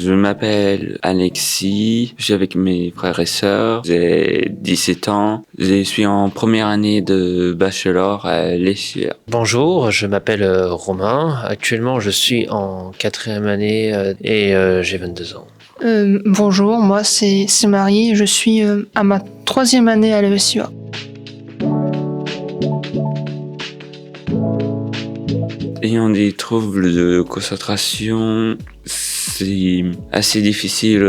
Je m'appelle Alexis, je suis avec mes frères et sœurs, j'ai 17 ans, je suis en première année de bachelor à l'ESIA. Bonjour, je m'appelle Romain, actuellement je suis en 4e année et j'ai 22 ans. Bonjour, moi c'est Marie, je suis à ma 3e année à l'ESIA. Ayant des troubles de concentration, c'est assez difficile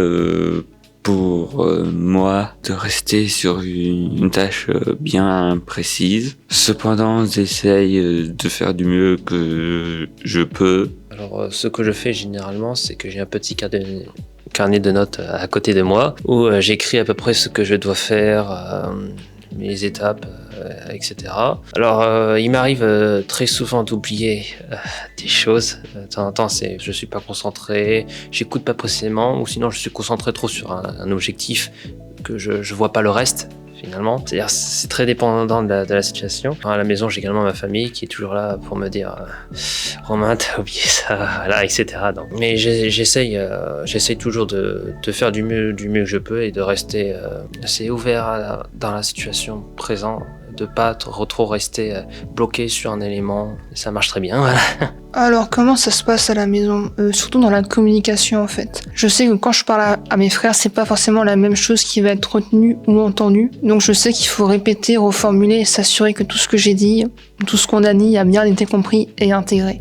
pour moi de rester sur une tâche bien précise. Cependant, j'essaye de faire du mieux que je peux. Alors ce que je fais généralement, c'est que j'ai un petit carnet de notes à côté de moi où j'écris à peu près ce que je dois faire, mes étapes, etc. Alors il m'arrive très souvent d'oublier des choses. De temps en temps, je suis pas concentré, j'écoute pas précisément, ou sinon je suis concentré trop sur un objectif que je vois pas le reste. Finalement, c'est-à-dire c'est très dépendant de la situation. À la maison, j'ai également ma famille qui est toujours là pour me dire Romain, t'as oublié ça, voilà, etc. Donc, mais j'essaye toujours de faire du mieux que je peux et de rester assez ouvert dans la situation présente, de pas trop rester bloqué sur un élément. Et ça marche très bien, voilà. Alors comment ça se passe à la maison, surtout dans la communication en fait. Je sais que quand je parle à mes frères, c'est pas forcément la même chose qui va être retenue ou entendue. Donc je sais qu'il faut répéter, reformuler et s'assurer que tout ce que j'ai dit, tout ce qu'on a dit a bien été compris et intégré.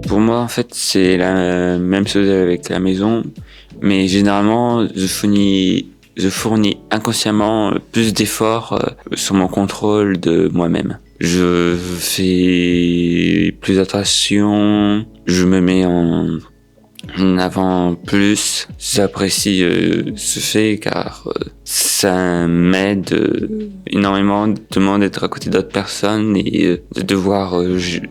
Pour moi, en fait, c'est la même chose avec la maison, mais généralement, je fournis inconsciemment plus d'efforts sur mon contrôle de moi-même. Je fais plus attention, je me mets en avant plus. J'apprécie ce fait car ça m'aide énormément de moi d'être à côté d'autres personnes et de devoir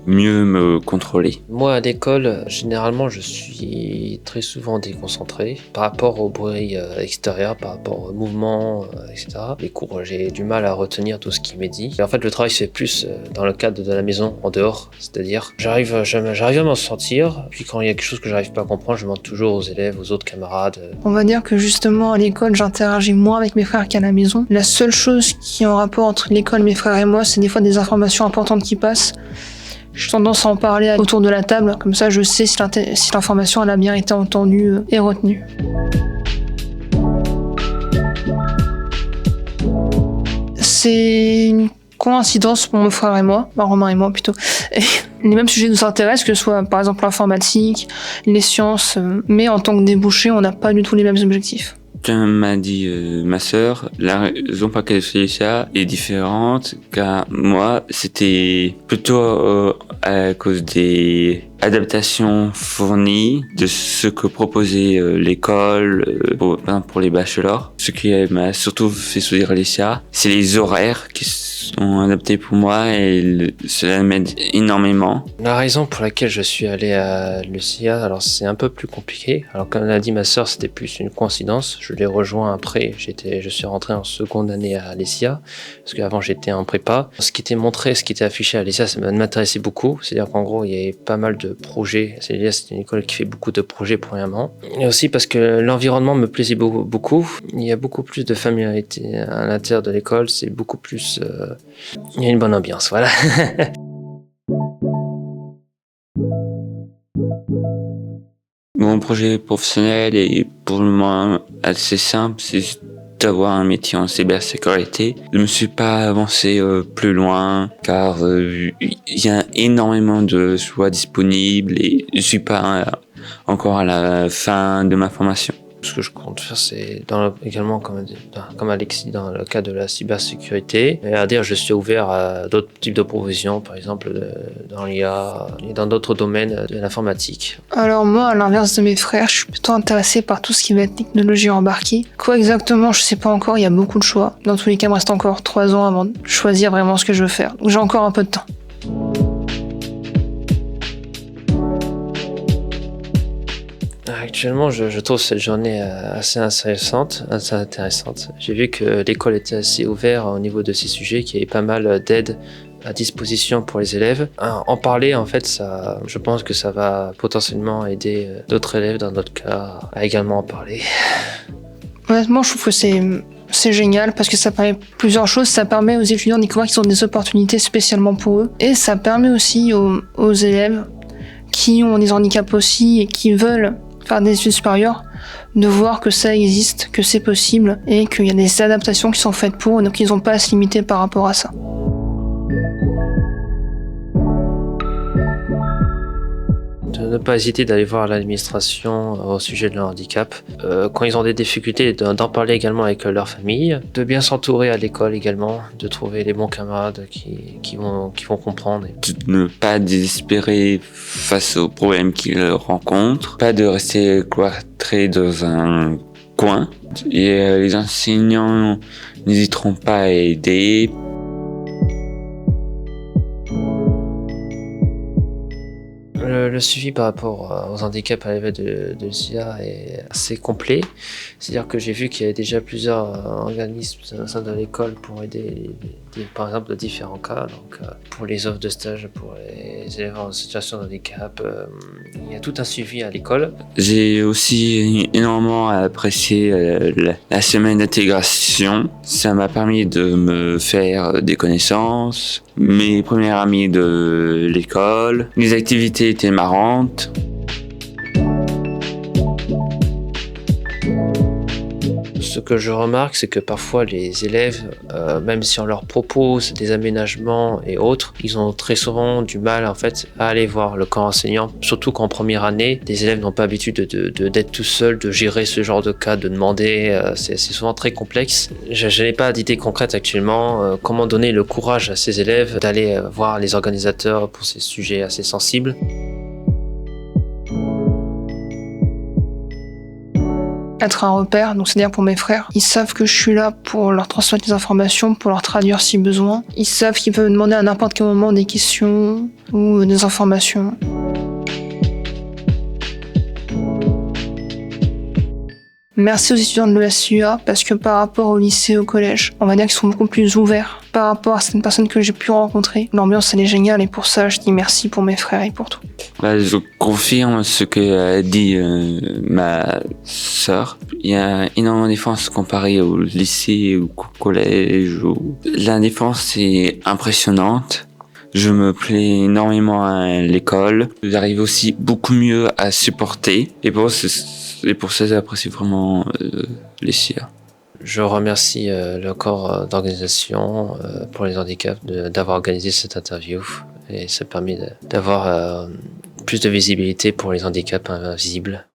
mieux me contrôler. Moi, à l'école, généralement, je suis très souvent déconcentré par rapport au bruit extérieur, par rapport au mouvement, etc. Les cours, j'ai du mal à retenir tout ce qui m'est dit. Et en fait, le travail se fait plus dans le cadre de la maison, en dehors. C'est-à-dire, j'arrive à m'en sortir, puis quand il y a quelque chose que j'arrive pas à comprendre, je demande toujours aux élèves, aux autres camarades. On va dire que justement à l'école, j'interagis moins avec mes frères qu'à la maison. La seule chose qui est en rapport entre l'école, mes frères et moi, c'est des fois des informations importantes qui passent. J'ai tendance à en parler autour de la table, comme ça je sais si l'information elle a bien été entendue et retenue. C'est une coïncidence pour mon frère et moi, Romain et moi plutôt. Et les mêmes sujets nous intéressent, que ce soit par exemple l'informatique, les sciences, mais en tant que débouché, on n'a pas du tout les mêmes objectifs. Comme m'a dit ma sœur, la raison pour laquelle je fais ça est différente, car moi, c'était plutôt à cause des adaptations fournies de ce que proposait l'école pour les bachelors. Ce qui m'a surtout fait choisir l'ESIA, c'est les horaires qui sont adaptés pour moi et cela m'aide énormément. La raison pour laquelle je suis allé à l'ESIA, alors c'est un peu plus compliqué. Alors comme l'a dit ma sœur, c'était plus une coïncidence. Je l'ai rejoint après, je suis rentré en seconde année à l'ESIA, parce qu'avant j'étais en prépa. Ce qui était montré, ce qui était affiché à l'ESIA, ça m'intéressait beaucoup. C'est-à-dire qu'en gros, il y avait pas mal de projets. C'est une école qui fait beaucoup de projets premièrement. Et aussi parce que l'environnement me plaisait beaucoup. Il y a beaucoup plus de familiarité à l'intérieur de l'école. C'est beaucoup plus... il y a une bonne ambiance, voilà. Mon projet professionnel est pour le moment assez simple, c'est d'avoir un métier en cybersécurité. Je ne me suis pas avancé plus loin car il y a énormément de choix disponibles et je suis pas encore à la fin de ma formation. Ce que je compte faire, c'est également, comme Alexis, dans le cas de la cybersécurité. Et à dire, je suis ouvert à d'autres types de provisions, par exemple dans l'IA et dans d'autres domaines de l'informatique. Alors moi, à l'inverse de mes frères, je suis plutôt intéressée par tout ce qui va être technologie embarquée. Quoi exactement, je sais pas encore, il y a beaucoup de choix. Dans tous les cas, il me reste encore 3 ans avant de choisir vraiment ce que je veux faire. Donc j'ai encore un peu de temps. Actuellement, je trouve cette journée assez intéressante. J'ai vu que l'école était assez ouverte au niveau de ces sujets, qu'il y avait pas mal d'aides à disposition pour les élèves. En parler, en fait, je pense que ça va potentiellement aider d'autres élèves dans notre cas à également en parler. Honnêtement, je trouve que c'est génial parce que ça permet plusieurs choses. Ça permet aux étudiants de découvrir qu'ils ont des opportunités spécialement pour eux. Et ça permet aussi aux élèves qui ont des handicaps aussi et qui veulent faire des études supérieures de voir que ça existe, que c'est possible et qu'il y a des adaptations qui sont faites pour eux, donc ils n'ont pas à se limiter par rapport à ça. De ne pas hésiter d'aller voir l'administration au sujet de leur handicap. Quand ils ont des difficultés, d'en parler également avec leur famille. De bien s'entourer à l'école également, de trouver les bons camarades qui vont comprendre. De ne pas désespérer face aux problèmes qu'ils rencontrent. Pas de rester cloîtré dans un coin. Et les enseignants n'hésiteront pas à aider. Le suivi par rapport aux handicaps à l'éveil de l'UCA est assez complet. C'est-à-dire que j'ai vu qu'il y avait déjà plusieurs organismes au sein de l'école pour aider, par exemple, de différents cas. Donc, pour les offres de stage, pour les élèves en situation de handicap, il y a tout un suivi à l'école. J'ai aussi énormément apprécié la semaine d'intégration. Ça m'a permis de me faire des connaissances, mes premiers amis de l'école. Les activités étaient marrantes. Ce que je remarque, c'est que parfois les élèves, même si on leur propose des aménagements et autres, ils ont très souvent du mal en fait à aller voir le corps enseignant. Surtout qu'en première année, les élèves n'ont pas l'habitude d'être tout seuls, de gérer ce genre de cas, de demander. C'est souvent très complexe. Je n'ai pas d'idée concrète actuellement. Comment donner le courage à ces élèves d'aller voir les organisateurs pour ces sujets assez sensibles. Être un repère, donc c'est-à-dire pour mes frères. Ils savent que je suis là pour leur transmettre des informations, pour leur traduire si besoin. Ils savent qu'ils peuvent me demander à n'importe quel moment des questions ou des informations. Merci aux étudiants de l'ESUA parce que par rapport au lycée et au collège, on va dire qu'ils sont beaucoup plus ouverts par rapport à certaines personnes que j'ai pu rencontrer. L'ambiance elle est géniale et pour ça je dis merci pour mes frères et pour tout. Je confirme ce que a dit ma sœur. Il y a énormément de différences comparé au lycée ou au collège. La différence est impressionnante. Je me plais énormément à l'école. J'arrive aussi beaucoup mieux à supporter. Et pour ça, j'apprécie vraiment les CIA. Je remercie le corps d'organisation pour les handicaps d'avoir organisé cette interview. Et ça permet d'avoir plus de visibilité pour les handicaps invisibles.